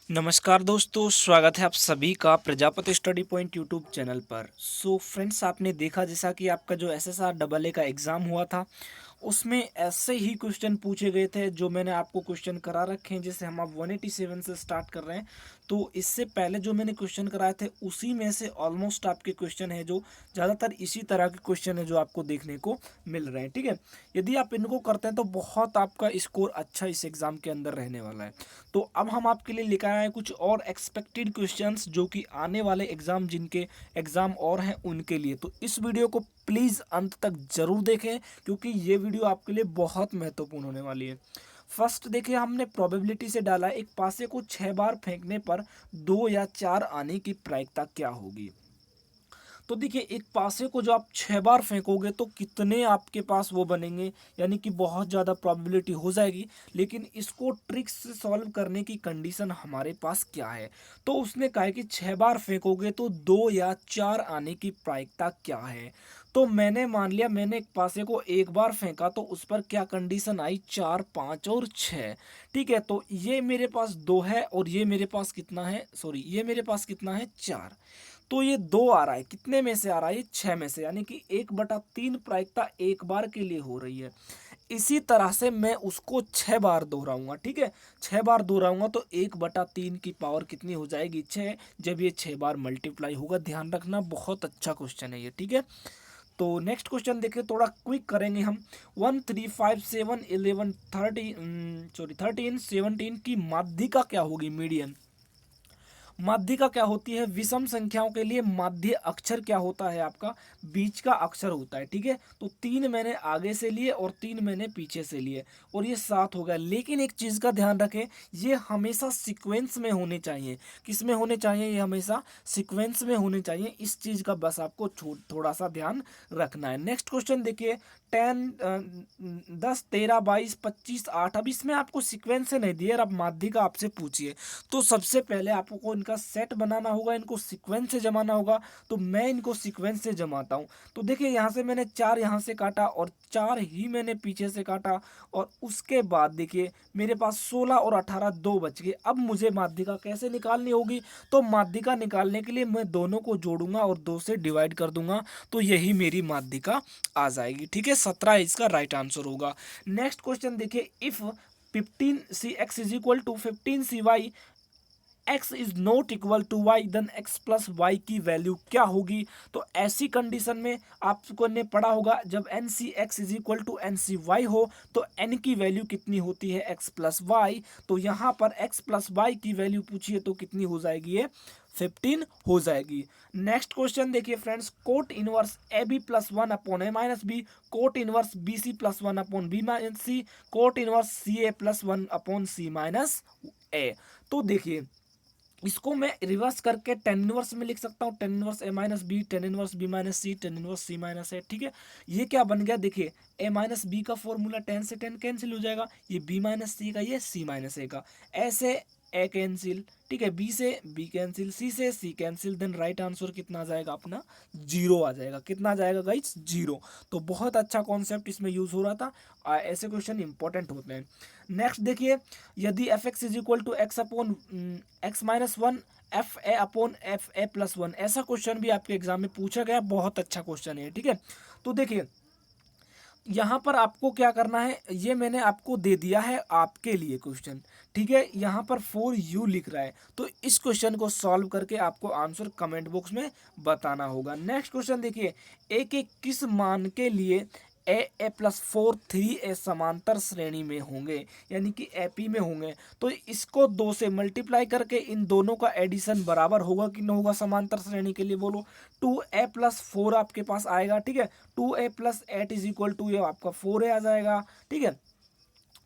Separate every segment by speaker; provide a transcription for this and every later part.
Speaker 1: नमस्कार दोस्तों, स्वागत है आप सभी का Prajapati study point YouTube channel पर। सो फ्रेंड्स, आपने देखा जैसा कि आपका जो एसएसआर डबल ए का एग्ज़ाम हुआ था, उसमें ऐसे ही क्वेश्चन पूछे गए थे जो मैंने आपको क्वेश्चन करा रखे हैं। जैसे हम अब 187 से स्टार्ट कर रहे हैं, तो इससे पहले जो मैंने क्वेश्चन कराए थे उसी में से ऑलमोस्ट आपके क्वेश्चन है, जो ज़्यादातर इसी तरह के क्वेश्चन है जो आपको देखने को मिल रहे हैं। ठीक है, यदि आप इनको करते हैं तो बहुत आपका स्कोर अच्छा इस एग्ज़ाम के अंदर रहने वाला है। तो अब हम आपके लिए लेकर आए हैं कुछ और एक्सपेक्टेड क्वेश्चंस जो कि आने वाले एग्ज़ाम, जिनके एग्ज़ाम और हैं उनके लिए। तो इस वीडियो को प्लीज़ अंत तक ज़रूर देखें, क्योंकि ये वीडियो आपके लिए बहुत महत्वपूर्ण होने वाली है। फर्स्ट देखिए, हमने प्रोबेबिलिटी से डाला है, एक पासे को 6 बार फेंकने पर 2 या 4 आने की प्रायिकता क्या होगी। तो देखिए, एक पासे को जो आप 6 बार फेंकोगे तो कितने आपके पास वो बनेंगे, यानी कि बहुत ज़्यादा प्रोबेबिलिटी हो जाएगी। लेकिन इसको ट्रिक्स से सॉल्व करने की कंडीशन हमारे पास क्या है, तो उसने कहा है कि 6 बार फेंकोगे तो 2 या 4 आने की प्रायिकता क्या है। तो मैंने मान लिया, मैंने एक पासे को 1 बार फेंका तो उस पर क्या कंडीशन आई, 4, 5 और 6। ठीक है, तो ये मेरे पास 2 है और ये मेरे पास कितना है, सॉरी, ये मेरे पास कितना है, 4। तो ये 2 आ रहा है, कितने में से आ रहा है, ये 6 में से, यानी कि 1/3 प्रायिकता एक बार के लिए हो रही है। इसी तरह से मैं उसको 6 बार दोहराऊंगा। ठीक है, 6 बार दोहराऊंगा तो 1/3 की पावर कितनी हो जाएगी, 6, जब ये 6 बार मल्टीप्लाई होगा। ध्यान रखना, बहुत अच्छा क्वेश्चन है ये। ठीक है, तो नेक्स्ट क्वेश्चन देखिए, थोड़ा क्विक करेंगे हम। 1, 3, 5, 7, 11, 13 17 की माध्यिका क्या होगी, मीडियन। माध्यिका क्या होती है, विषम संख्याओं के लिए माध्य अक्षर क्या होता है, आपका बीच का अक्षर होता है। ठीक है, तो 3 मैंने आगे से लिए और 3 मैंने पीछे से लिए, और ये 7 हो गया। लेकिन एक चीज़ का ध्यान रखें, ये हमेशा सीक्वेंस में होने चाहिए। किस में होने चाहिए, ये हमेशा सीक्वेंस में होने चाहिए। इस चीज़ का बस आपको थोड़ा सा ध्यान रखना है। नेक्स्ट क्वेश्चन देखिए, 10, 13, 22, 25, 8। अब इसमें आपको सीक्वेंस से नहीं दिया, अब माध्यिका आपसे पूछिए, तो सबसे पहले आपको इनका सेट बनाना होगा, इनको सीक्वेंस से जमाना होगा। तो मैं इनको सीक्वेंस से जमाता हूँ। तो देखिए, यहाँ से मैंने 4 यहाँ से काटा और 4 ही मैंने पीछे से काटा, और उसके बाद देखिए मेरे पास 16 और 18 2 बच गए। अब मुझे माध्यिका कैसे निकालनी होगी, तो माध्यिका निकालने के लिए मैं दोनों को जोड़ूंगा और 2 से डिवाइड कर दूंगा, तो यही मेरी माध्यिका आ जाएगी। ठीक है, 17 इसका राइट आंसर होगा। नेक्स्ट क्वेश्चन देखिए, if 15cx is equal to 15cy x is not equal to y, then x plus Y की वैल्यू क्या होगी। तो ऐसी कंडीशन में आपको ने पढ़ा होगा, जब n C x is equal to n C y हो तो n की वैल्यू कितनी होती है, x प्लस वाई। तो यहाँ पर x प्लस वाई की वैल्यू पूछिए तो कितनी हो जाएगी, ये 15 हो जाएगी। नेक्स्ट क्वेश्चन देखिए friends, cot inverse A B plus 1 upon A minus B, cot inverse B C plus 1 upon B minus C, cot inverse C A plus 1 upon C minus A. तो देखिए, इसको मैं रिवर्स करके tan inverse में लिख सकता हूँ, tan inverse A minus B, tan inverse B minus C, tan inverse C minus A. ठीक है, ये क्या बन गया, देखिए ए माइनस बी का फॉर्मूला 10 से 10 कैंसिल हो जाएगा, ये बी माइनस सी का, ये सी माइनस ए का, ऐसे ए कैंसिल। ठीक है, बी से बी कैंसिल, सी से सी कैंसिल, देन राइट आंसर कितना आ जाएगा अपना, 0 आ जाएगा। कितना आ जाएगा गाइस, 0। तो बहुत अच्छा कॉन्सेप्ट इसमें यूज हो रहा था। ऐसे क्वेश्चन इंपॉर्टेंट होते हैं। नेक्स्ट देखिए, यदि f x is equal to x upon x minus 1 f a upon f a plus 1, ऐसा क्वेश्चन भी आपके एग्जाम में पूछा गया, बहुत अच्छा क्वेश्चन है। ठीक है, तो देखिए यहाँ पर आपको क्या करना है, ये मैंने आपको दे दिया है आपके लिए क्वेश्चन। ठीक है, यहाँ पर फॉर यू लिख रहा है, तो इस क्वेश्चन को सॉल्व करके आपको आंसर कमेंट बॉक्स में बताना होगा। नेक्स्ट क्वेश्चन देखिए, ए के किस मान के लिए ए ए प्लस 4 3 ए समांतर श्रेणी में होंगे, यानी कि एपी में होंगे। तो इसको 2 से मल्टीप्लाई करके इन दोनों का एडिशन बराबर होगा कि नहीं होगा समांतर श्रेणी के लिए, बोलो। 2a प्लस 4 आपके पास आएगा। ठीक है, 2a plus 8 is equal to, ये आपका 4a आ जाएगा। ठीक है,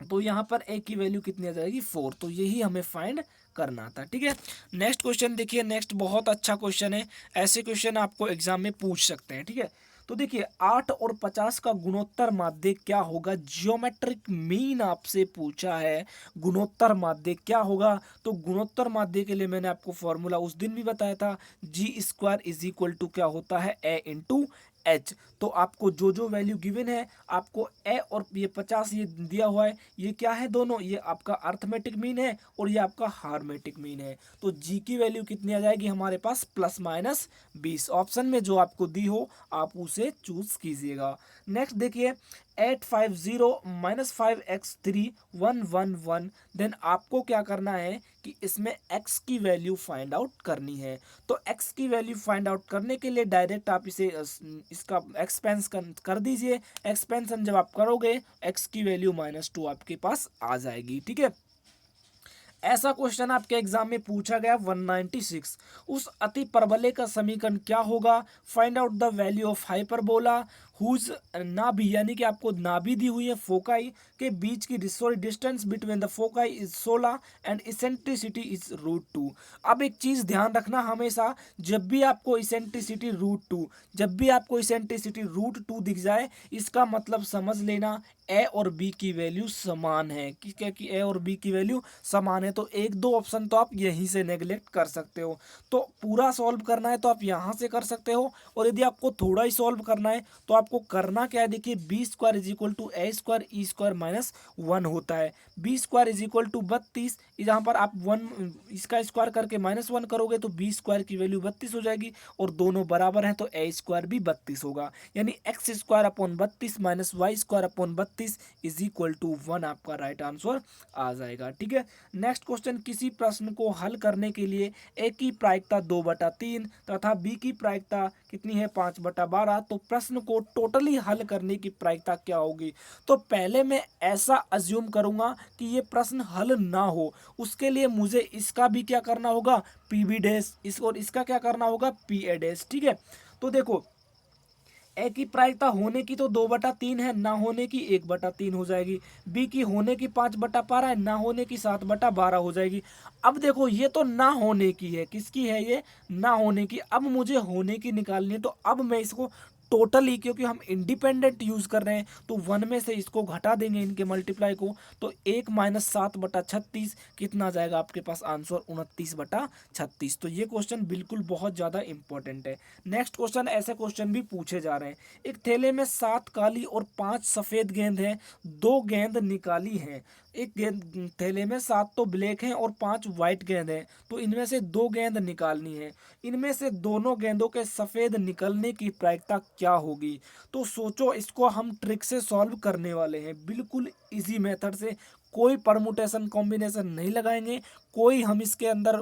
Speaker 1: तो यहाँ पर a की वैल्यू कितनी आ जाएगी, 4। तो यही हमें फाइंड करना था। ठीक है, नेक्स्ट क्वेश्चन देखिए, नेक्स्ट बहुत अच्छा क्वेश्चन है, ऐसे क्वेश्चन आपको एग्जाम में पूछ सकते हैं। ठीक है, तो देखिए 8 और 50 का गुणोत्तर माध्य क्या होगा, जियोमेट्रिक मीन आपसे पूछा है, गुणोत्तर माध्य क्या होगा। तो गुणोत्तर माध्य के लिए मैंने आपको फॉर्मूला उस दिन भी बताया था, जी स्क्वायर इज इक्वल टू क्या होता है, ए इंटू एच। तो आपको जो जो वैल्यू गिवन है, आपको ए और ये 50 ये दिया हुआ है, ये क्या है दोनों, ये आपका अर्थमेटिक मीन है और ये आपका हार्मेटिक मीन है। तो जी की वैल्यू कितनी आ जाएगी हमारे पास, +-20। ऑप्शन में जो आपको दी हो आप उसे चूज कीजिएगा। नेक्स्ट देखिए 850 -5x3 111। देन आपको क्या करना है कि इसमें x की वैल्यू फाइंड आउट करनी है। तो x की वैल्यू फाइंड आउट करने के लिए डायरेक्ट आप इसे इसका एक्सपेंस कर दीजिए। एक्सपेंशन जब आप करोगे x की वैल्यू -2 आपके पास आ जाएगी। ठीक है, ऐसा क्वेश्चन आपके एग्जाम में पूछा गया 196। उस अति परवलय का समीकरण क्या होगा, find out the value of hyperbola whose नाभि, यानी कि आपको नाभि दी हुई है फोकाई के बीच की sorry distance between the foci is 16 and eccentricity is √2। अब एक चीज ध्यान रखना हमेशा, जब भी आपको इसेंट्रिसिटी √2, जब भी आपको इसेंट्रिसिटी √2 दिख जाए, इसका मतलब समझ लेना ए और बी की वैल्यू समान है। क्या कि ए और बी की वैल्यू समान है। तो एक दो ऑप्शन तो आप यहीं से नेग्लेक्ट कर सकते हो। तो पूरा सॉल्व करना है तो आप यहाँ से कर सकते हो, और यदि आपको थोड़ा ही सॉल्व करना है तो आपको करना क्या है, देखिए b² = a² e² -1 होता है। b² = 32, यहाँ पर आप 1 इसका स्क्वायर करके -1 करोगे तो b² की वैल्यू 32 हो जाएगी, और दोनों बराबर हैं तो a² भी 32 होगा, यानी x² / 32 -y² / 32 = 1 आपका राइट आंसर आ जाएगा। ठीक है, नेक्स्ट क्वेश्चन, किसी प्रश्न को हल करने के लिए ए की प्रायिकता 2/3 तथा बी की प्रायिकता कितनी है 5/12, तो प्रश्न को टोटली हल करने की प्रायिकता क्या होगी। तो पहले मैं ऐसा अज्यूम करूंगा कि ये प्रश्न हल ना हो, उसके लिए मुझे इसका भी क्या करना होगा, PB' इस, और इसका क्या करना होगा, PA'। ठीक है, तो देखो ए की प्रायिकता होने की तो 2/3 है, ना होने की 1/3 हो जाएगी। बी की होने की 5/12 है, ना होने की 7/12 हो जाएगी। अब देखो ये तो ना होने की है, किसकी है ये, ना होने की। अब मुझे होने की निकालनी है, तो अब मैं इसको टोटली, क्योंकि हम इंडिपेंडेंट यूज कर रहे हैं, तो 1 में से इसको घटा देंगे इनके मल्टीप्लाई को, तो 1 - 7/36 कितना जाएगा आपके पास आंसर, 29/36। तो ये क्वेश्चन बिल्कुल बहुत ज़्यादा इंपॉर्टेंट है। नेक्स्ट क्वेश्चन, ऐसे क्वेश्चन भी पूछे जा रहे हैं। एक थैले में 7 काली और 5 सफ़ेद गेंद हैं, 2 गेंद निकाली हैं। एक गेंद थैले में 7 तो ब्लैक हैं और 5 वाइट गेंद हैं, तो इनमें से 2 गेंद निकालनी है। इनमें से दोनों गेंदों के सफ़ेद निकलने की प्रायिकता क्या होगी। तो सोचो, इसको हम ट्रिक से सॉल्व करने वाले हैं, बिल्कुल इजी मेथड से, कोई परमुटेशन कॉम्बिनेशन नहीं लगाएंगे, कोई हम इसके अंदर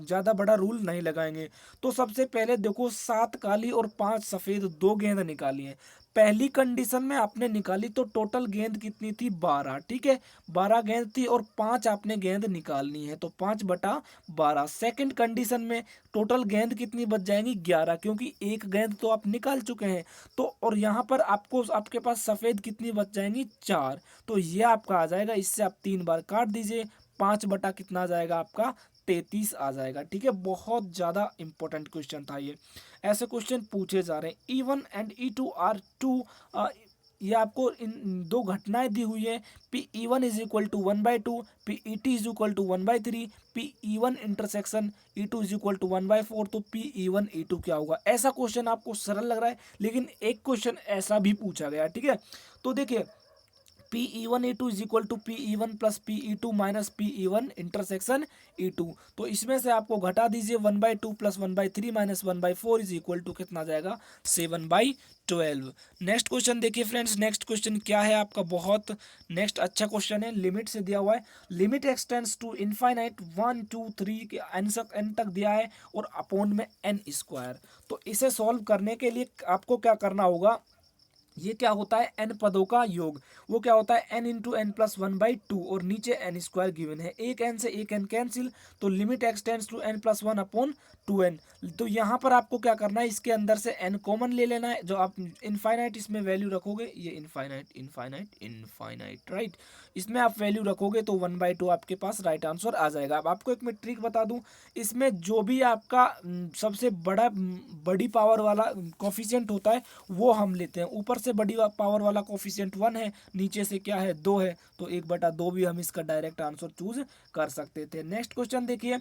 Speaker 1: ज़्यादा बड़ा रूल नहीं लगाएंगे। तो सबसे पहले देखो, 7 काली और 5 सफ़ेद 2 गेंद निकाली हैं। पहली कंडीशन में आपने निकाली तो टोटल गेंद कितनी थी, 12। ठीक है, 12 गेंद थी और 5 आपने गेंद निकालनी है, तो 5/12। सेकंड कंडीशन में टोटल गेंद कितनी बच जाएंगी, 11, क्योंकि एक गेंद तो आप निकाल चुके हैं। तो और यहाँ पर आपको आपके पास सफ़ेद कितनी बच जाएंगी, 4। तो ये आपका आ जाएगा, इससे आप 3 बार काट दीजिए, 5 कितना आ जाएगा आपका, 33 आ जाएगा। ठीक है, बहुत ज़्यादा इंपॉर्टेंट क्वेश्चन था ये। ऐसे क्वेश्चन पूछे जा रहे हैं। E1 and E2 are to, ये आपको इन 2 घटनाएं दी हुई है। Pe1 = 1/2, Pe2 = 1/3, Pe1 intersection E2 = 1/4। तो Pe1 E2 क्या होगा। ऐसा क्वेश्चन आपको सरल लग रहा है, लेकिन एक क्वेश्चन ऐसा भी पूछा गया। ठीक है, तो देखिए Pe1 E2 = Pe1 + Pe2 - Pe1 intersection E2। तो इसमें से आपको घटा दीजिए, 1/2 + 1/3 - 1/4 = कितना जाएगा, 7/12। नेक्स्ट क्वेश्चन देखिए फ्रेंड्स, नेक्स्ट क्वेश्चन क्या है आपका, बहुत नेक्स्ट अच्छा क्वेश्चन है, लिमिट से दिया हुआ है। लिमिट एक्सटेंड्स टू इनफाइनाइट 1 2 3 के n तक दिया है, और अपॉन में n²। तो इसे सॉल्व करने के लिए आपको क्या करना होगा, ये क्या होता है, n पदों का योग, वो क्या होता है, n × n + 1/2, और नीचे n² गिवन है, एक n से एक n कैंसिल, तो limit extends to n + 1/2n। तो यहाँ पर आपको क्या करना है, इसके अंदर से n कॉमन ले लेना है, जो आप इनफाइनाइट इसमें वैल्यू रखोगे, ये इनफाइनाइट इनफाइनाइट इनफाइनाइट राइट, इसमें आप वैल्यू रखोगे तो 1/2 आपके पास राइट आंसर आ जाएगा। अब आपको एक मैं ट्रिक बता दूं, इसमें जो भी आपका सबसे बड़ी पावर वाला कोफिशिएंट होता है वो हम लेते हैं, ऊपर से बड़ी पावर वाला कोफिशिएंट 1 है, नीचे से क्या है 2 है, तो 1/2 भी हम इसका डायरेक्ट आंसर चूज कर सकते थे। नेक्स्ट क्वेश्चन देखिए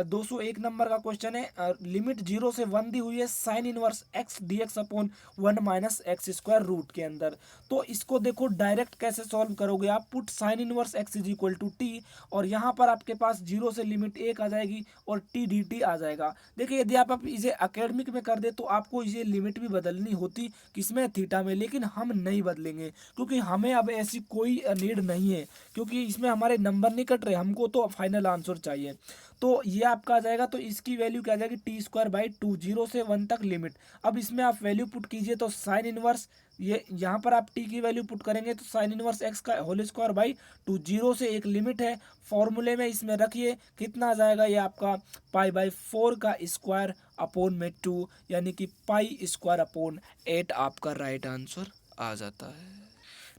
Speaker 1: 201 नंबर का क्वेश्चन है, लिमिट 0 से 1 दी हुई है sine inverse x d x upon 1 minus x square root के अंदर। तो इसको देखो डायरेक्ट कैसे सॉल्व करोगे आप, put sine inverse x is equal to t, और यहाँ पर आपके पास 0 से लिमिट 1 आ जाएगी और टी डी टी आ जाएगा। देखिए यदि आप इसे अकेडमिक में कर दे तो आपको इसे लिमिट भी बदलनी होती किसमें, थीटा में, लेकिन हम नहीं बदलेंगे क्योंकि हमें अब ऐसी कोई नीड नहीं है, क्योंकि इसमें हमारे नंबर नहीं कट रहे, हमको तो फाइनल आंसर चाहिए। तो ये आपका आ जाएगा, तो इसकी वैल्यू क्या आ जाएगी t² 2, 0 से 1 तक लिमिट। अब इसमें आप वैल्यू पुट कीजिए तो साइन इनवर्स, ये यहाँ पर आप t की वैल्यू पुट करेंगे तो साइन इनवर्स x का होल स्क्वायर बाई 2, 0 से एक लिमिट है, फॉर्मूले में इसमें रखिए, कितना आ जाएगा ये आपका π/4 का स्क्वायर अपॉन में 2, यानी कि π² अपॉन 8 आपका राइट आंसर आ जाता है।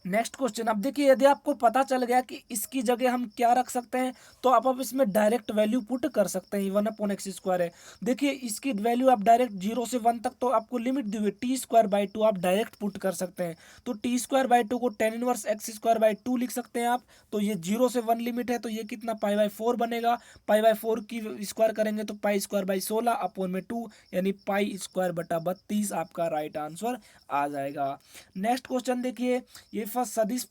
Speaker 1: नेक्स्ट क्वेश्चन, अब देखिए यदि आपको पता चल गया कि इसकी जगह हम क्या रख सकते हैं, तो आप अब इसमें डायरेक्ट वैल्यू पुट कर सकते हैं, 1/x² है। देखिए इसकी वैल्यू आप डायरेक्ट 0 से 1 तक, तो आपको लिमिट दी हुई t²/2 आप डायरेक्ट पुट कर सकते हैं। तो t²/2 को tan इनवर्स x²/2 लिख सकते हैं आप, तो ये 0 से 1 लिमिट है, तो ये कितना π/4 बनेगा, π/4 की स्क्वायर करेंगे तो π² 16 अपॉन में 2, यानी π²/32 आपका राइट आंसर आ जाएगा। नेक्स्ट क्वेश्चन देखिए, ये फर्स्ट सदिश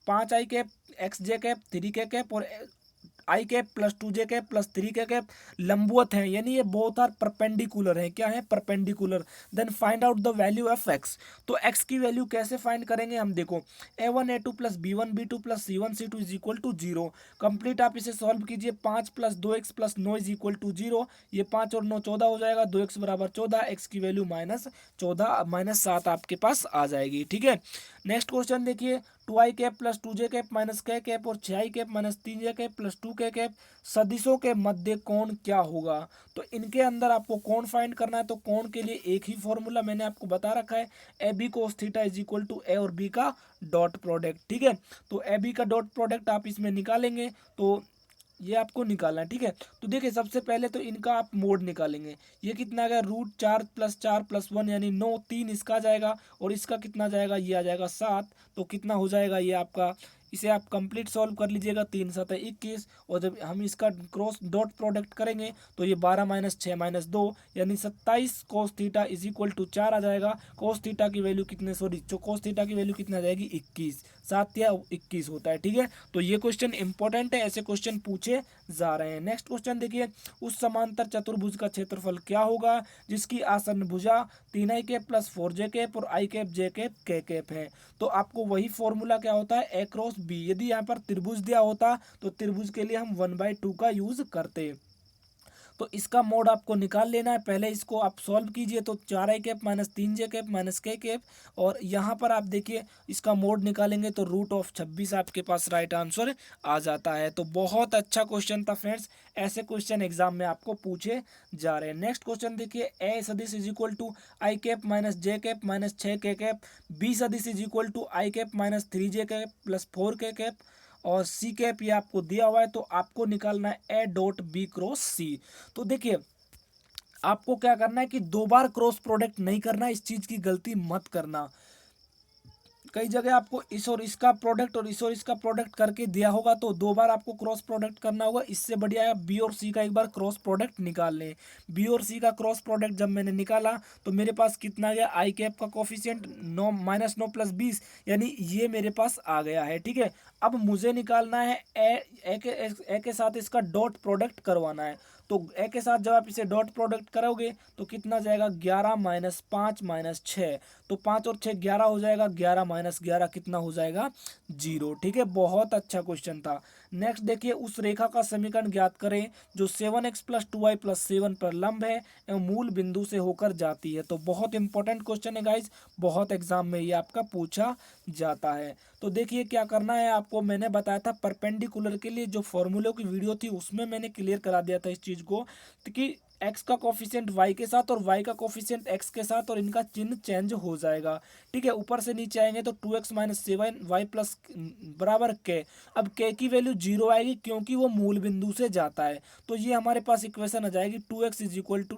Speaker 1: 5i cap xj cap 3k cap और i cap plus 2j cap plus 3k cap लंबवत हैं, यानी ये बोथ आर परपेंडिकुलर हैं। क्या है, perpendicular. Then find out the value of x। तो x की वैल्यू कैसे फाइंड करेंगे हम, देखो a1 a2 plus b1 b2 plus c1 c2 is equal to 0। Complete आप इसे सॉल्व कीजिए, 5 + 2x plus 9 is equal to 0। ये 5 और 9 14 हो जाएगा, 2x बराबर 14, x की वैल्यू -14 -7 आपके पास आ जाएगी। ठीक है, नेक्स्ट क्वेश्चन देखिए, 2i cap plus 2j cap minus k cap और 6i cap minus 3j cap plus 2k cap सदिशों के मध्य कोण क्या होगा। तो इनके अंदर आपको कोण फाइंड करना है, तो कोण के लिए एक ही फॉर्मूला मैंने आपको बता रखा है, A B cos theta is equal to A और बी का डॉट प्रोडक्ट। ठीक है, तो ए बी का डॉट प्रोडक्ट आप इसमें निकालेंगे, तो ये आपको निकालना है। ठीक है, तो देखिए सबसे पहले तो इनका आप मोड निकालेंगे, ये कितना आ गया, √4 + 4 + 1 यानी 9, 3 इसका जाएगा और इसका कितना जाएगा, ये आ जाएगा 7, तो कितना हो जाएगा ये आपका, इसे आप कंप्लीट सॉल्व कर लीजिएगा, 3 7 21, और जब हम इसका क्रॉस डॉट प्रोडक्ट करेंगे तो ये 12 - 6 - 2 यानी 27 cos theta is equal to 4 आ जाएगा। cos थीटा की वैल्यू कितने, सॉरी जो cos थीटा की वैल्यू कितनी आ जाएगी, 21, 7 या 21 होता है। ठीक है, तो ये क्वेश्चन इंपॉर्टेंट है, ऐसे क्वेश्चन पूछे जा रहे हैं। नेक्स्ट क्वेश्चन देखिए, उस समांतर चतुर्भुज का क्षेत्रफल क्या होगा जिसकी आसन्न भुजा 3i cap plus 4j cap और i कैप j कैप है। तो आपको वही फॉर्मूला क्या होता है, a क्रॉस b। यदि यहाँ पर त्रिभुज दिया होता तो त्रिभुज के लिए हम 1/2 का यूज करते। तो इसका मोड आपको निकाल लेना है, पहले इसको आप सॉल्व कीजिए, तो 4i cap minus 3j cap minus k cap, और यहाँ पर आप देखिए इसका मोड निकालेंगे तो √26 आपके पास राइट आंसर आ जाता है। तो बहुत अच्छा क्वेश्चन था फ्रेंड्स, ऐसे क्वेश्चन एग्जाम में आपको पूछे जा रहे हैं। नेक्स्ट क्वेश्चन देखिए, ए सदिश is equal to i cap minus j cap minus 6k cap, B सदिश is equal to i cap minus 3j cap plus 4k cap और सी कैप ये आपको दिया हुआ है, तो आपको निकालना है ए डॉट बी क्रॉस सी। तो देखिए आपको क्या करना है कि 2 बार क्रॉस प्रोडक्ट नहीं करना, इस चीज की गलती मत करना। कई जगह आपको इस और इसका प्रोडक्ट और इसका प्रोडक्ट करके दिया होगा, तो 2 बार आपको क्रॉस प्रोडक्ट करना होगा। इससे बढ़िया है बी और सी का एक बार क्रॉस प्रोडक्ट निकाल लें। बी और सी का क्रॉस प्रोडक्ट जब मैंने निकाला तो मेरे पास कितना आ गया, i कैप का कोफिशिएंट 9 -9 + 20, यानी ये मेरे पास आ गया है। ठीक है, अब मुझे निकालना है ए के साथ इसका डॉट प्रोडक्ट करवाना है। तो ए के साथ जब आप इसे डॉट प्रोडक्ट करोगे तो कितना जाएगा, 11 - 5 - 6, तो 5 और 6 11 हो जाएगा, 11 - 11 कितना हो जाएगा, 0। ठीक है, बहुत अच्छा क्वेश्चन था। नेक्स्ट देखिए, उस रेखा का समीकरण ज्ञात करें जो 7x + 2y + 7 पर लंब है एवं मूल बिंदु से होकर जाती है। तो बहुत इंपॉर्टेंट क्वेश्चन है गाइज, बहुत एग्जाम में ये आपका पूछा जाता है। तो देखिए क्या करना है आपको, मैंने बताया था परपेंडिकुलर के लिए जो फॉर्मूलों की वीडियो थी उसमें मैंने क्लियर करा दिया था इस चीज़ को, कि एक्स का कोफिशिएंट वाई के साथ और वाई का कोफिशिएंट एक्स के साथ, और इनका चिन्ह चेंज हो जाएगा। ठीक है, ऊपर से नीचे आएंगे तो 2x माइनस 7y प्लस बराबर के। अब के की वैल्यू 0 आएगी क्योंकि वो मूल बिंदु से जाता है। तो ये हमारे पास इक्वेशन आ जाएगी 2x is equal to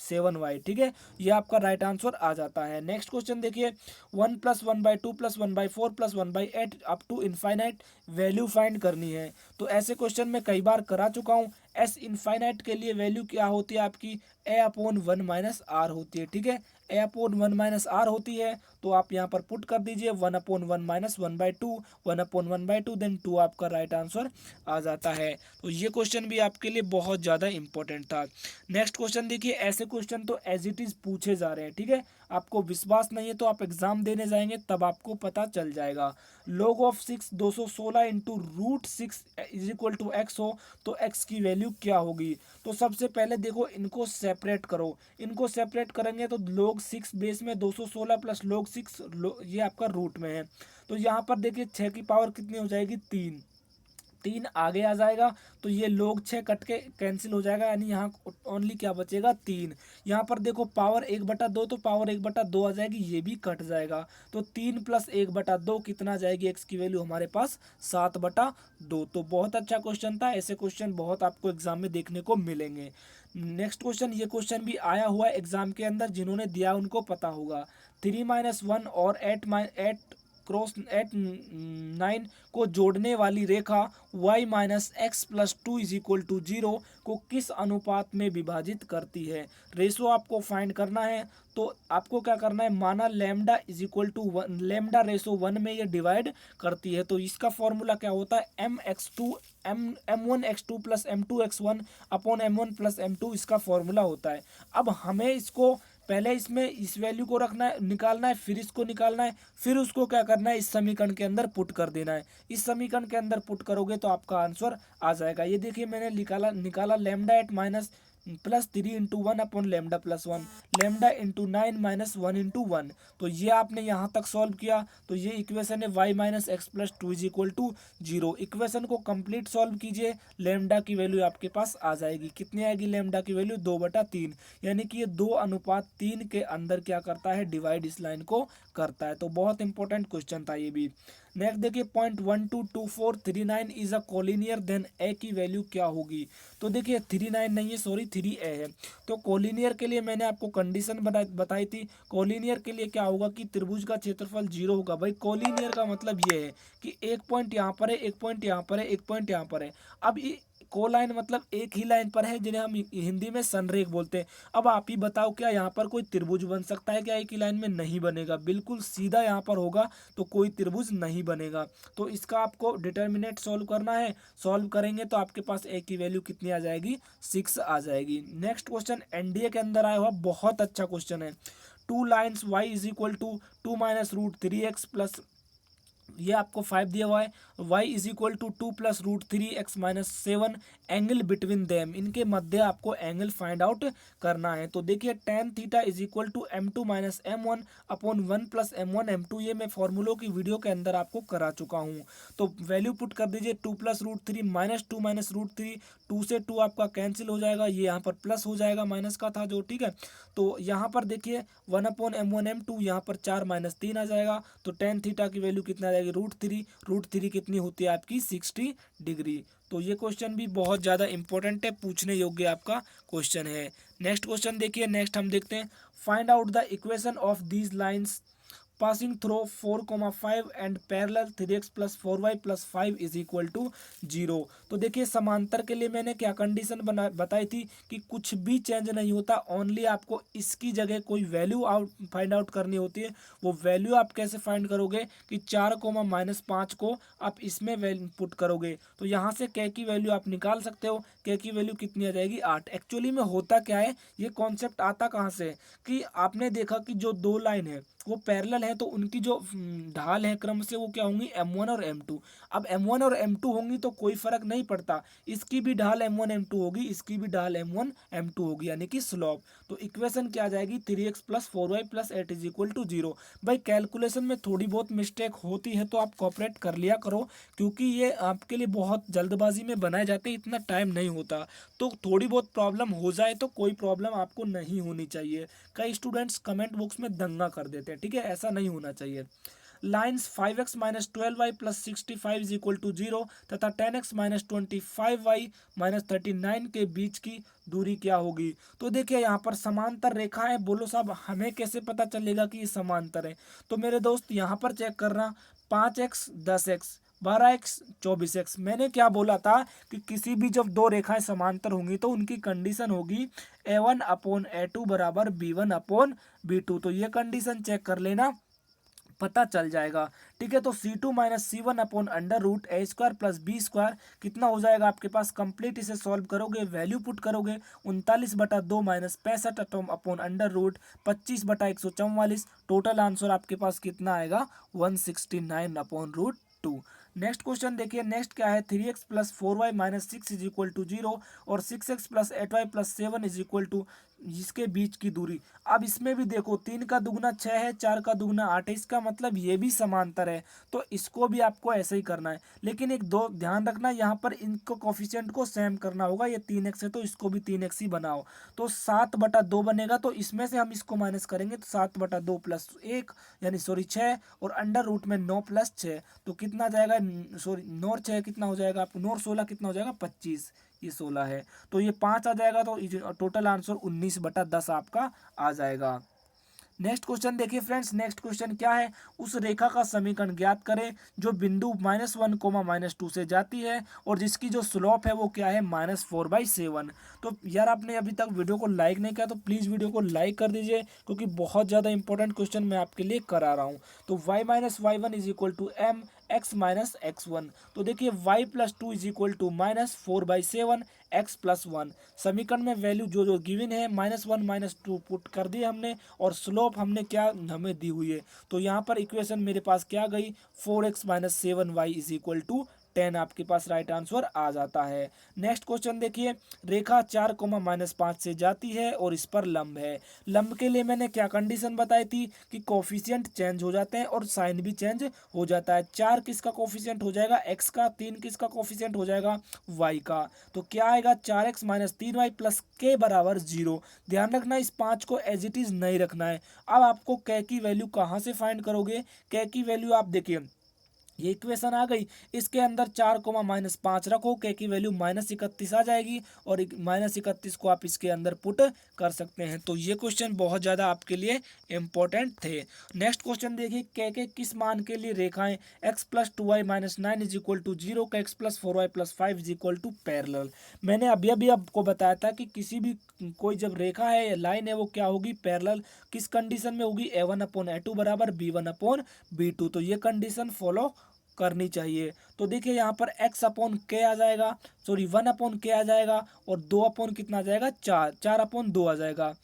Speaker 1: 7y। ठीक है, ये आपका राइट आंसर आ जाता है। नेक्स्ट क्वेश्चन देखिए, 1 plus 1/2 plus 1/4 plus 1/8 up to infinite value find करनी है। तो ऐसे क्वेश्चन मैं कई बार करा चुका हूँ। एस इनफाइनाइट के लिए वैल्यू क्या होती है आपकी, ए अपॉन 1 माइनस आर होती है। ठीक है, ए अपॉन 1 माइनस आर होती है। तो आप यहाँ पर पुट कर दीजिए 1 अपॉन 1 माइनस 1/2, 1 अपॉन 1/2 देन 2 आपका राइट आंसर आ जाता है। तो ये क्वेश्चन भी आपके लिए बहुत ज़्यादा इंपॉर्टेंट था। नेक्स्ट क्वेश्चन देखिए, ऐसे क्वेश्चन तो एज इट इज़ पूछे जा रहे हैं। ठीक है, आपको विश्वास नहीं है तो आप एग्जाम देने जाएंगे तब आपको पता चल जाएगा। log of 6 216 into root 6 is equal to x हो तो एक्स की वैल्यू क्या होगी। तो सबसे पहले देखो इनको सेपरेट करो। इनको सेपरेट करेंगे तो log 6 बेस में 216 प्लस log 6 ये आपका रूट में है। तो यहाँ पर देखिए 6 की पावर कितनी हो जाएगी, 3। 3 आगे आ जाएगा तो ये log 6 कट के कैंसिल हो जाएगा, यानी यहाँ ओनली क्या बचेगा, 3। यहाँ पर देखो पावर 1/2 तो पावर 1/2 आ जाएगी, ये भी कट जाएगा। तो 3 प्लस 1/2 कितना आ जाएगी, एक्स की वैल्यू हमारे पास 7/2। तो बहुत अच्छा क्वेश्चन था। ऐसे क्वेश्चन बहुत आपको एग्जाम में देखने को मिलेंगे। नेक्स्ट क्वेश्चन, ये क्वेश्चन भी आया हुआ है एग्जाम के अंदर, जिन्होंने दिया उनको पता होगा। 3 - 1 और 8 क्रॉस 8 9 को जोड़ने वाली रेखा y minus x plus 2 is equal to 0 को किस अनुपात में विभाजित करती है। रेशो आपको फाइंड करना है। तो आपको क्या करना है, माना lambda is equal to 1, lambda ratio 1 में ये डिवाइड करती है। तो इसका फॉर्मूला क्या होता है, m1x2 plus m2x1 upon m1 plus m2 इसका फॉर्मूला होता है। अब हमें इसको पहले इसमें इस वैल्यू को रखना है, निकालना है, फिर इसको निकालना है, फिर उसको क्या करना है, इस समीकरण के अंदर पुट कर देना है। इस समीकरण के अंदर पुट करोगे तो आपका आंसर आ जाएगा। ये देखिए मैंने निकाला lambda 8 minus plus 3 into 1 upon lambda plus 1, lambda into 9 minus 1 into 1। तो ये आपने यहाँ तक सॉल्व किया तो ये इक्वेशन है y minus x plus 2 is equal to 0। Equation को कंप्लीट सॉल्व कीजिए, लैम्डा की वैल्यू आपके पास आ जाएगी। कितनी आएगी लैम्डा की वैल्यू, 2/3, यानी कि ये 2:3 के अंदर क्या करता है, डिवाइड इस लाइन को करता है। तो बहुत इंपॉर्टेंट क्वेश्चन था ये भी। नेक्स्ट देखिए, 0.122439 इज अ कोलिनियर, देन ए की वैल्यू क्या होगी। तो देखिए 39 नहीं है, सॉरी 3a है। तो कोलिनियर के लिए मैंने आपको कंडीशन बताई थी। कोलिनियर के लिए क्या होगा कि त्रिभुज का क्षेत्रफल 0 होगा। भाई कोलिनियर का मतलब ये है कि एक पॉइंट यहाँ पर है, एक पॉइंट यहाँ पर है, एक पॉइंट यहाँ पर है। अब कोलाइन मतलब एक ही लाइन पर है, जिन्हें हम हिंदी में संरेख बोलते हैं। अब आप ही बताओ, क्या यहाँ पर कोई त्रिभुज बन सकता है क्या एक ही लाइन में, नहीं बनेगा। बिल्कुल सीधा यहाँ पर होगा तो कोई त्रिभुज नहीं बनेगा। तो इसका आपको डिटर्मिनेंट सॉल्व करना है। सॉल्व करेंगे तो आपके पास ए की वैल्यू कितनी आ जाएगी, 6 आ जाएगी। नेक्स्ट क्वेश्चन एनडीए के अंदर आया हुआ बहुत अच्छा क्वेश्चन है। 2 lines y is equal to 2 minus root 3x plus, ये आपको 5 दिया हुआ है, y is equal to 2 plus root 3x minus 7, angle between them, इनके मध्य आपको एंगल फाइंड आउट करना है। तो देखिए tan theta is equal to m2 minus m1 upon 1 plus m1 m2, ये मैं फॉर्मूलों की वीडियो के अंदर आपको करा चुका हूँ। तो वैल्यू पुट कर दीजिए 2 plus root 3 minus 2 minus root 3, 2 से 2 आपका कैंसिल हो जाएगा, ये यहाँ पर प्लस हो जाएगा, माइनस का था जो। ठीक है, तो यहाँ पर देखिए 1 अपॉन m1 m2, यहाँ पर 4 माइनस 3 आ जाएगा। तो tan थीटा की वैल्यू कितना आ जाएगी, रूट थ्री कितनी होती है आपकी, 60 डिग्री। तो ये क्वेश्चन भी बहुत ज़्यादा इंपॉर्टेंट है, पूछने योग्य आपका क्वेश्चन है। नेक्स्ट क्वेश्चन देखिए, नेक्स्ट हम देखते हैं, find out the equation of these lines passing through 4,5 and parallel 3x plus 4y plus 5 is equal to 0। तो देखिए समांतर के लिए मैंने क्या कंडीशन बताई थी कि कुछ भी चेंज नहीं होता, ओनली आपको इसकी जगह कोई वैल्यू फाइंड आउट करनी होती है। वो वैल्यू आप कैसे फाइंड करोगे कि 4,-5 को आप इसमें पुट करोगे तो यहाँ से k की वैल्यू आप निकाल सकते हो। k की वैल्यू कितनी आ जाएगी, 8। एक्चुअली में होता क्या है, ये कॉन्सेप्ट आता कहाँ से कि आपने देखा कि जो दो लाइन है वो पैरेलल है हैं तो उनकी जो ढाल है क्रम से वो क्या होंगी m1 और m2। अब m1 और m2 होंगी तो कोई फर्क नहीं पड़ता, इसकी भी ढाल m1 m2 होगी, इसकी भी ढाल m1 m2 होगी, यानी कि स्लोप। तो इक्वेशन क्या आ जाएगी 3x + 4y + 8 = 0। भाई कैलकुलेशन में थोड़ी बहुत मिस्टेक होती है तो आप कोऑपरेट कर लिया करो, क्योंकि ये आपके लिए बहुत जल्दबाजी में बनाए जाते हैं, इतना टाइम नहीं होता। तो थोड़ी बहुत प्रॉब्लम हो जाए तो कोई प्रॉब्लम आपको नहीं होनी चाहिए। कई स्टूडेंट्स कमेंट बॉक्स में दंगा कर देते हैं, ठीक है, ऐसा नहीं होना चाहिए। लाइन्स 5x - 12y + 65 = 0 तथा 10x - 25y - 39 के बीच की दूरी क्या होगी। तो देखिए यहाँ पर समांतर रेखा है, बोलो साहब हमें कैसे पता चलेगा कि ये समांतर है। तो मेरे दोस्त यहाँ पर चेक करना, 5x 10x 12x 24x। मैंने क्या बोला था कि किसी भी जब दो रेखाएं समांतर होंगी तो उनकी कंडीशन होगी a1/a2 = b1/b2। तो ये कंडीशन चेक कर लेना, पता चल जाएगा। ठीक है, तो c2 - c1/√a² + b² कितना हो जाएगा आपके पास। कंप्लीट इसे सॉल्व करोगे, वैल्यू पुट करोगे, 39/2 - 65/25/144। टोटल आंसर आपके पास कितना आएगा 169/√2। नेक्स्ट क्वेश्चन देखिए, नेक्स्ट क्या है 3x + 4y - 6 = 0 और 6x + 8y + 7 = इसके बीच की दूरी। अब इसमें भी देखो 3 का दुगना 6 है, 4 का दुगना 8 है, इसका मतलब ये भी समांतर है। तो इसको भी आपको ऐसे ही करना है, लेकिन एक दो ध्यान रखना, यहाँ पर इनको कोफिशिएंट को सेम करना होगा। ये 3x है तो इसको भी 3x ही बनाओ। तो 7/2 बनेगा, तो इसमें से हम इसको माइनस करेंगे तो 7/2 + 1 यानी सॉरी 6 और अंडर रूट में 9 + 6 तो कितना जाएगा, सॉरी 9 और 6 कितना हो जाएगा आपको, 9 और 16 कितना हो जाएगा 25, ये 16 है तो ये 5 आ जाएगा। तो टोटल आंसर 19/10 आपका आ जाएगा। नेक्स्ट क्वेश्चन देखिए फ्रेंड्स, नेक्स्ट क्वेश्चन क्या है, उस रेखा का समीकरण ज्ञात करें जो बिंदु -1, -2 से जाती है और जिसकी जो स्लोप है वो क्या है -4/7। तो यार आपने अभी तक वीडियो को लाइक नहीं किया तो प्लीज़ वीडियो को लाइक कर दीजिए, क्योंकि बहुत ज़्यादा इंपॉर्टेंट क्वेश्चन मैं आपके लिए करा रहा हूँ। तो y - y1 = m x - x1। तो देखिए y + 2 = -4/7 x + 1। समीकरण में वैल्यू जो जो गिवन है -1 -2 पुट कर दिए हमने, और स्लोप हमने क्या हमें दी हुई है। तो यहाँ पर इक्वेशन मेरे पास क्या गई 4x - 7y = 10 आपके पास राइट आंसर आ जाता है। नेक्स्ट क्वेश्चन देखिए, रेखा 4, -5 से जाती है और इस पर लंब है। लंब के लिए मैंने क्या कंडीशन बताई थी कि कोफिशिएंट चेंज हो जाते हैं और साइन भी चेंज हो जाता है। 4 किसका कोफिशिएंट हो जाएगा x का, 3 किसका कोफिशिएंट हो जाएगा y का। तो क्या आएगा 4x - 3y + k = 0। ध्यान रखना इस 5 को एज इट इज नहीं रखना है। अब आपको k की वैल्यू कहाँ से फाइंड करोगे, k की वैल्यू आप देखिए ये इक्वेशन आ गई, इसके अंदर 4, -5 रखो, k की वैल्यू -31 आ जाएगी और -31 को आप इसके अंदर पुट कर सकते हैं। तो ये क्वेश्चन बहुत ज़्यादा आपके लिए इम्पोर्टेंट थे। नेक्स्ट क्वेश्चन देखिए, k के किस मान के लिए रेखाएं x + 2y - 9 = 0 का x + 4y + 5 = पैरेलल। मैंने अभी आपको बताया था कि किसी भी कोई जब रेखा है या लाइन है वो क्या होगी पैरेलल, किस कंडीशन में होगी a1/a2 = b1/b2। तो ये कंडीशन फॉलो करनी चाहिए। तो देखिए यहाँ पर x/k आ जाएगा, सॉरी 1/k आ जाएगा और 2 कितना आ जाएगा 4, 4/2 आ जाएगा।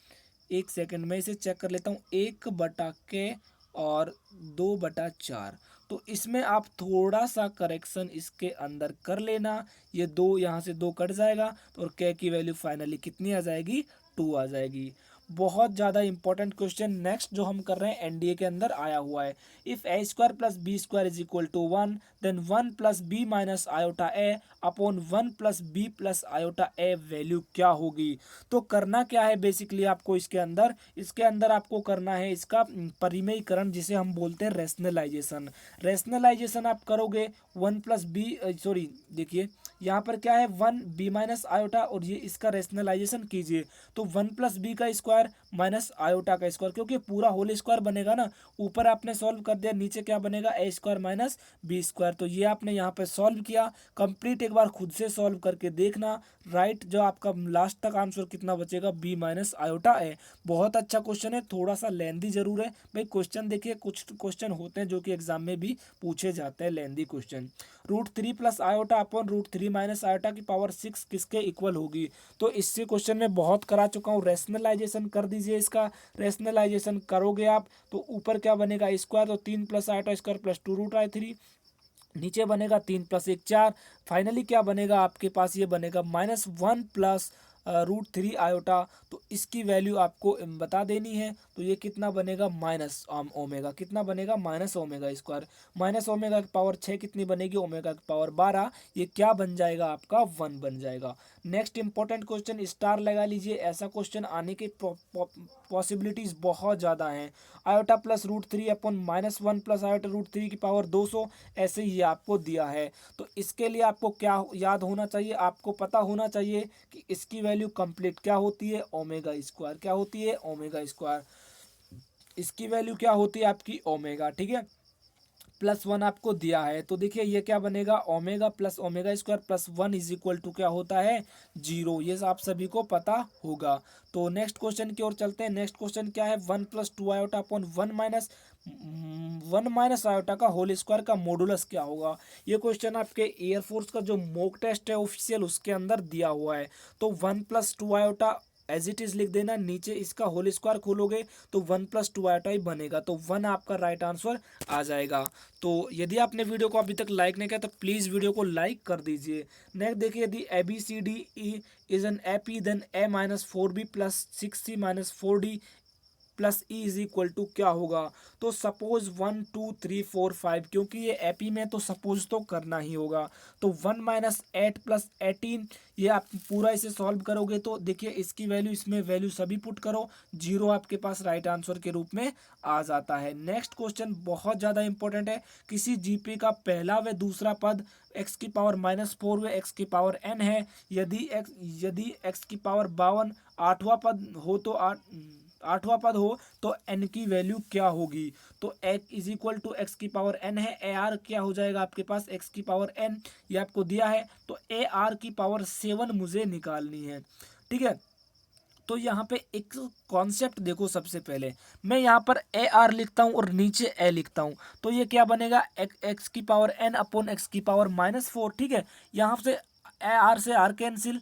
Speaker 1: एक सेकंड में इसे चेक कर लेता हूँ, 1/k और 2/4। तो इसमें आप थोड़ा सा करेक्शन इसके अंदर कर लेना, ये 2 यहाँ से 2 कट जाएगा और k की वैल्यू फाइनली कितनी आ जाएगी 2 आ जाएगी। बहुत ज़्यादा इंपॉर्टेंट क्वेश्चन नेक्स्ट जो हम कर रहे हैं एनडीए के अंदर आया हुआ है। If a² + b² = 1 then 1 + b - iota upon 1 + b + iota value क्या होगी। तो करना क्या है बेसिकली आपको इसके अंदर आपको करना है इसका परिमेयीकरण, जिसे हम बोलते हैं रेशनलाइजेशन। रेशनलाइजेशन आप करोगे 1 + b, सॉरी देखिए यहाँ पर क्या है 1 b - iota और ये इसका रेशनलाइजेशन कीजिए तो 1 + b का स्क्वायर माइनस आयोटा का स्क्वायर, क्योंकि पूरा होल स्क्वायर बनेगा ना, ऊपर आपने सॉल्व कर दिया, नीचे क्या बनेगा a² - b²। तो ये आपने यहाँ पे सॉल्व किया कंप्लीट, एक बार खुद से सॉल्व करके देखना राइट, जो आपका लास्ट तक आंसर कितना बचेगा b - iota। बहुत अच्छा क्वेश्चन है, थोड़ा सा लेंदी जरूर है भाई। क्वेश्चन देखिए कुछ क्वेश्चन होते हैं जो कि एग्जाम में भी पूछे जाते हैं lengthy question. √3 plus iota upon √3 minus iota की पावर 6 किसके इक्वल होगी। तो इससे क्वेश्चन में बहुत करा चुका हूँ, रैशनलाइजेशन कर दीजिए। इसका रैशनलाइजेशन करोगे आप तो ऊपर क्या बनेगा स्क्वायर, तो 3 प्लस आयोटा स्क्वायर प्लस 2√3, नीचे बनेगा 3 प्लस 1 4। फाइनली क्या बनेगा आपके पास, ये बनेगा -1 प्लस √3 आयोटा। तो इसकी वैल्यू आपको बता देनी है। तो ये कितना बनेगा माइनस ओमेगा, कितना बनेगा minus omega square. Minus omega की पावर 6 कितनी बनेगी, ओमेगा की पावर 12। ये क्या बन जाएगा आपका 1 बन जाएगा। नेक्स्ट इंपॉर्टेंट क्वेश्चन, स्टार लगा लीजिए, ऐसा क्वेश्चन आने की पॉसिबिलिटीज बहुत ज़्यादा हैं। Iota plus √3 upon -1 plus iota √3 की पावर 200, ऐसे ही आपको दिया है। तो इसके लिए आपको क्या याद होना चाहिए, आपको पता होना चाहिए कि इसकी वैल्यू कंप्लीट क्या होती है, ओमेगा स्क्वायर। क्या होती है, ओमेगा स्क्वायर। इसकी वैल्यू क्या होती है आपकी ओमेगा, ठीक है। +1 आपको दिया है, तो देखिए ये क्या बनेगा, omega plus omega square plus 1 is equal to क्या होता है 0। ये आप सभी को पता होगा। तो नेक्स्ट क्वेश्चन की ओर चलते हैं। नेक्स्ट क्वेश्चन क्या है, 1 + 2 आयोटा अपॉन 1 माइनस आयोटा का होल स्क्वायर का मॉडुलस क्या होगा। ये क्वेश्चन आपके एयरफोर्स का जो मॉक टेस्ट है ऑफिशियल, उसके अंदर दिया हुआ है। तो 1 + 2 आयोटा एज इट इज लिख देना, नीचे इसका होल स्क्वायर खोलोगे तो 1 + 2 आयोटा ही बनेगा। तो 1 आपका राइट आंसर आ जाएगा। तो यदि आपने वीडियो को अभी तक लाइक नहीं किया तो प्लीज़ वीडियो को लाइक कर दीजिए। नेक्स्ट देखिए, यदि ABCDE is an AP then A-4B + 6C - 4D + E is equal to क्या होगा। तो सपोज 1 2 3 4 5, क्योंकि ये एपी में तो सपोज तो करना ही होगा। तो 1 - 8 + 18, ये आप पूरा इसे सॉल्व करोगे तो देखिए इसकी वैल्यू, इसमें वैल्यू सभी पुट करो, 0 आपके पास राइट आंसर के रूप में आ जाता है। नेक्स्ट क्वेश्चन बहुत ज़्यादा इंपॉर्टेंट है। किसी जीपी का पहला व दूसरा पद x की पावर -4 व x की पावर n है। यदि x की पावर 52 आठवां पद हो तो आठवां पद हो तो n की वैल्यू क्या होगी। तो x is equal to x की पावर n है, AR क्या हो जाएगा आपके पास x की पावर n, ये आपको दिया है। तो AR की पावर 7 मुझे निकालनी है, ठीक है। तो यहाँ पे एक कॉन्सेप्ट देखो, सबसे पहले मैं यहाँ पर AR लिखता हूँ और नीचे A लिखता हूँ। तो ये क्या बनेगा, x की पावर n अपॉन x की पावर -4, ठीक है। यहाँ से AR से R कैंसिल,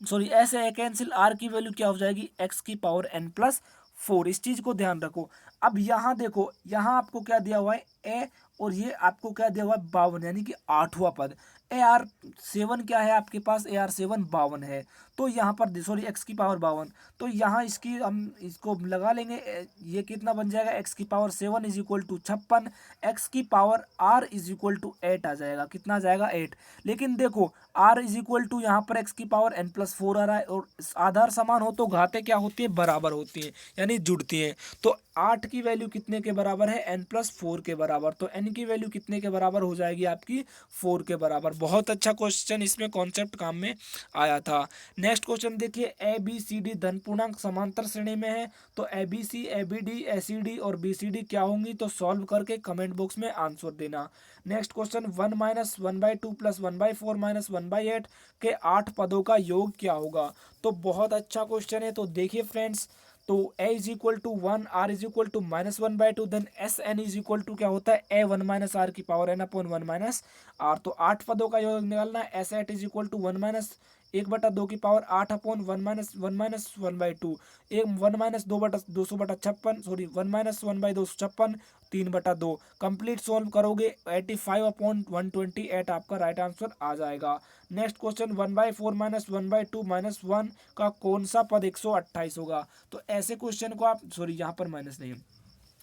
Speaker 1: सॉरी ऐसे कैंसिल, आर की वैल्यू क्या हो जाएगी x की पावर n+4। इस चीज को ध्यान रखो। अब यहाँ देखो, यहाँ आपको क्या दिया हुआ है ए, और ये आपको क्या दिया हुआ है 52, यानी कि आठवां पद। AR7 क्या है आपके पास, AR7 52 है। तो यहाँ पर सॉरी x की पावर 52, तो यहाँ इसकी हम इसको लगा लेंगे, ये कितना बन जाएगा, x की power 7 is equal to 56, x की power r is equal to 8 आ जाएगा। कितना आ जाएगा 8। लेकिन देखो r इज इक्वल टू यहाँ पर x की पावर n+4 आ रहा है, और आधार समान हो तो घातें क्या होती है, बराबर होती हैं, यानी जुड़ती हैं। तो 8 की वैल्यू कितने के बराबर है, n+4 के बराबर। तो n की वैल्यू कितने के बराबर हो जाएगी आपकी 4 के बराबर। बहुत अच्छा क्वेश्चन, इसमें कॉन्सेप्ट काम में आया था। नेक्स्ट क्वेश्चन देखिए, ABCD धन पूर्णांक समांतर श्रेणी में है। तो ABC, ABD, ACD और BCD क्या होंगी, तो सॉल्व करके कमेंट बॉक्स में आंसर देना। नेक्स्ट क्वेश्चन, 1 - 1/2 + 1/4 - 1/8 के 8 पदों का योग क्या होगा। तो बहुत अच्छा क्वेश्चन है। तो देखिए फ्रेंड्स, तो a is equal to 1, r is equal to -1/2, then SN is equal to क्या होता है a1 - r की पावर n अपॉन 1 - r। तो 8 पदों का योग निकालना है। S8 इज इक्वल टू 1 - की power 8 upon 1/2, 1 - 2/256, sorry 1/256, 3/2। Complete solve करोगे 85 अपॉन 128 आपका राइट आंसर आ जाएगा। नेक्स्ट क्वेश्चन, 1/4 - 1/2 - 1 का कौन सा पद 128 होगा। तो ऐसे क्वेश्चन को आप, सॉरी यहाँ पर माइनस नहीं है,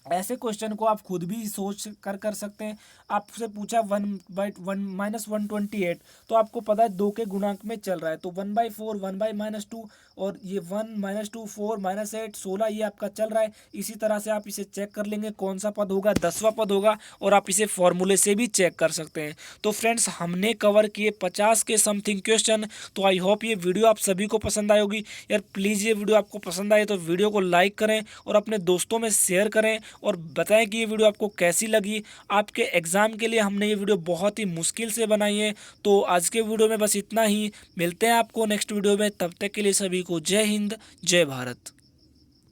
Speaker 1: ऐसे क्वेश्चन को आप खुद भी सोच कर सकते हैं। आपसे पूछा 1/1 -128, तो आपको पता है 2 के गुणांक में चल रहा है। तो 1/4 1/-2, और ये 1 -2 4 -8 16, ये आपका चल रहा है। इसी तरह से आप इसे चेक कर लेंगे कौन सा पद होगा, 10वां पद होगा, और आप इसे फॉर्मूले से भी चेक कर सकते हैं। तो फ्रेंड्स, हमने कवर किए 50 के समथिंग क्वेश्चन। तो आई होप ये वीडियो आप सभी को पसंद आई होगी। यार प्लीज़, ये वीडियो आपको पसंद आए तो वीडियो को लाइक करें और अपने दोस्तों में शेयर करें, और बताएं कि ये वीडियो आपको कैसी लगी। आपके एग्ज़ाम के लिए हमने ये वीडियो बहुत ही मुश्किल से बनाई है। तो आज के वीडियो में बस इतना ही। मिलते हैं आपको नेक्स्ट वीडियो में, तब तक के लिए सभी को जय हिंद, जय भारत।